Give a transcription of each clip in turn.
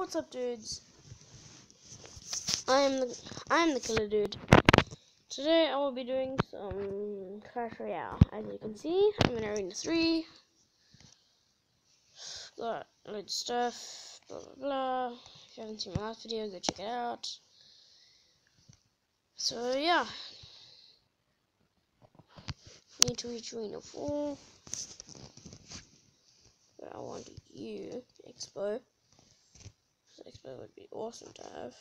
What's up, dudes? I am the killer dude. Today I will be doing some Clash Royale. As you can see, I'm in Arena 3. Got loads of stuff, blah blah blah. If you haven't seen my last video, go check it out. So yeah. Need to reach Arena 4. But I want you, Expo. So Expo would be awesome to have.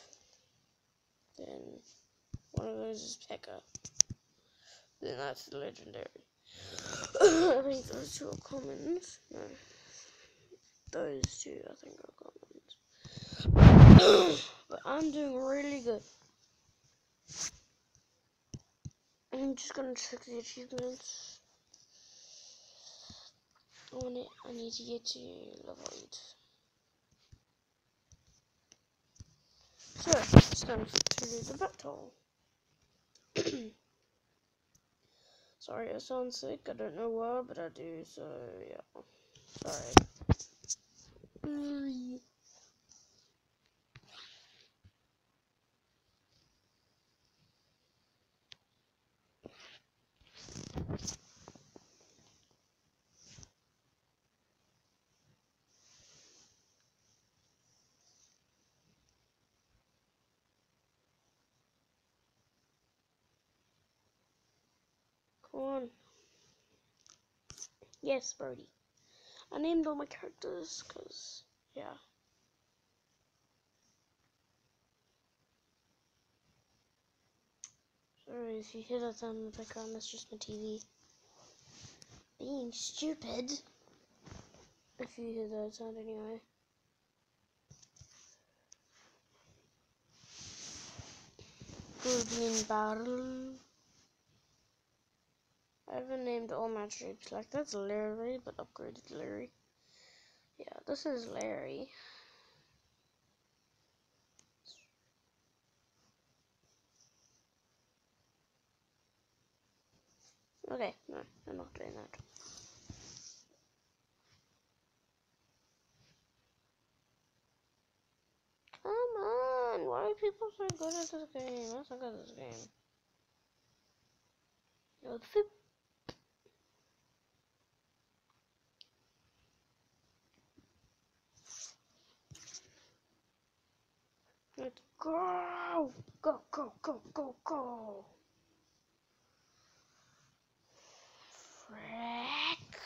Then one of those is Pekka. Then that's the legendary. I think those two are commons. No. Those two I think are commons. But I'm doing really good. I'm just gonna check the achievements. I need to get to level 8. So, it's time to do the battle. Sorry, I sound sick. I don't know why, but I do, so yeah. Sorry. Come on. Yes, Brody. I named all my characters, cause, yeah. Sorry if you hear that sound in the background, that's just my TV. Being stupid. If you hear that sound anyway. Goblin battle. I haven't named all my troops. Like, that's Larry, but upgraded Larry. Yeah, this is Larry. Okay, no, I'm not doing that. Come on, why are people so good at this game? I suck at this game. Yo, flip. Let's go! Go, go, go, go, go! Frick!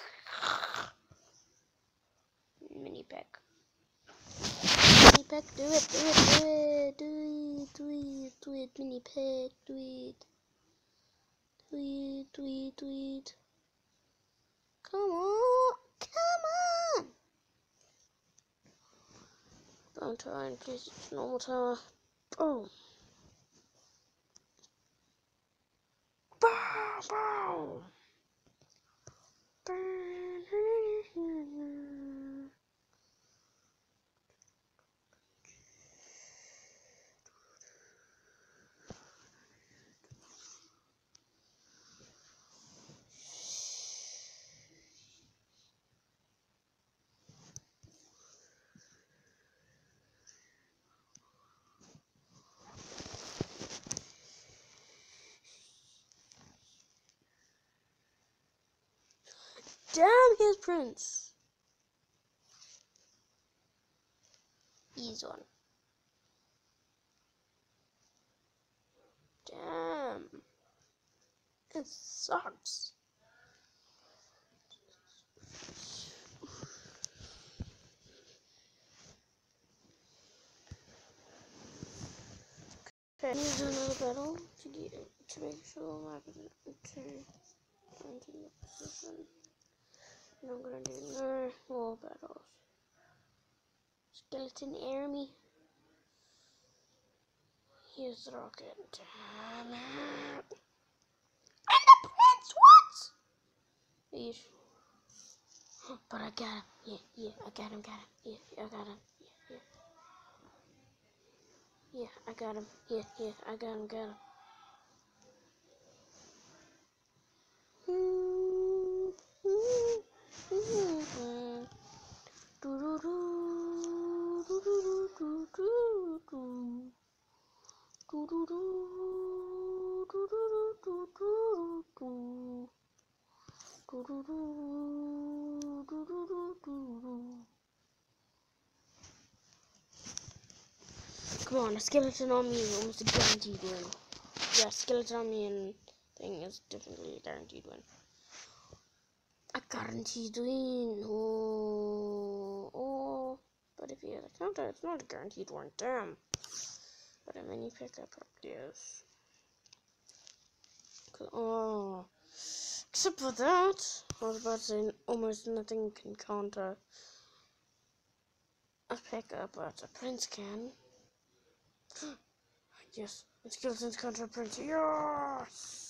Mini pack. Mini pack, do it, do it, do it, do it, do it, do it, mini pack, do it. Do it, do it, do it. Come on, come on! Don't try and place it normal tower. Boom! Bow, bow! Damn, here's Prince. He's one. Damn. It sucks. Okay, I need to do another battle to make sure I'm into the position. And I'm gonna do no more battles. Skeleton army. Here's the rocket. Damn it. And the prince, what? Yeesh. But I got him. Yeah, I got him, Yeah, I got him. Yeah, I got him. Yeah, I got him, Come on, a skeleton army is almost a guaranteed win. Yeah, skeleton army and thing is definitely a guaranteed win. A guaranteed win. Oh. But if he has a counter, it's not a guaranteed one. Damn. But a mini pickup probably is. Oh. Except for that, I was about to say almost nothing can counter a pickup, but a prince can. Yes, the skeletons counter a prince. Yes!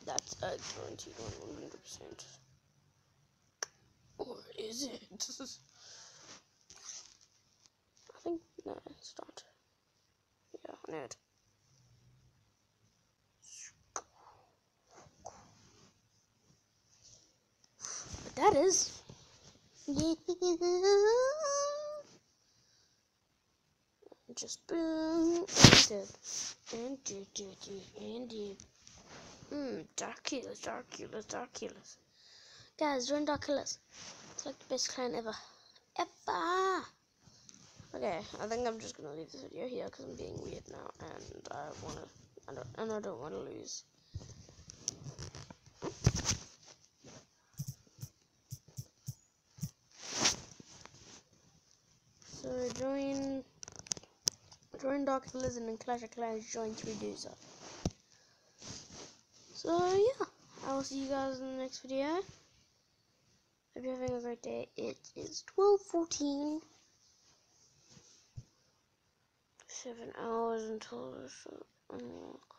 That's a guaranteed one, 100%. Or is it? I think, no, it's not. Yeah, I know it. But that is. Just boom, and did. Darkulus. Guys, join Darkulus. It's like the best clan ever. Okay, I think I'm just gonna leave this video here because I'm being weird now, and I don't wanna lose. So join Darkulus, and in Clash of Clans join 3Dozer. So yeah, I will see you guys in the next video. Hope you're having a great day. It is 12:14. 7 hours until this unlock.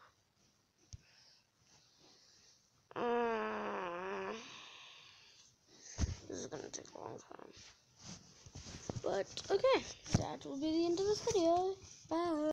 This is gonna take a long time. But okay, that will be the end of this video. Bye.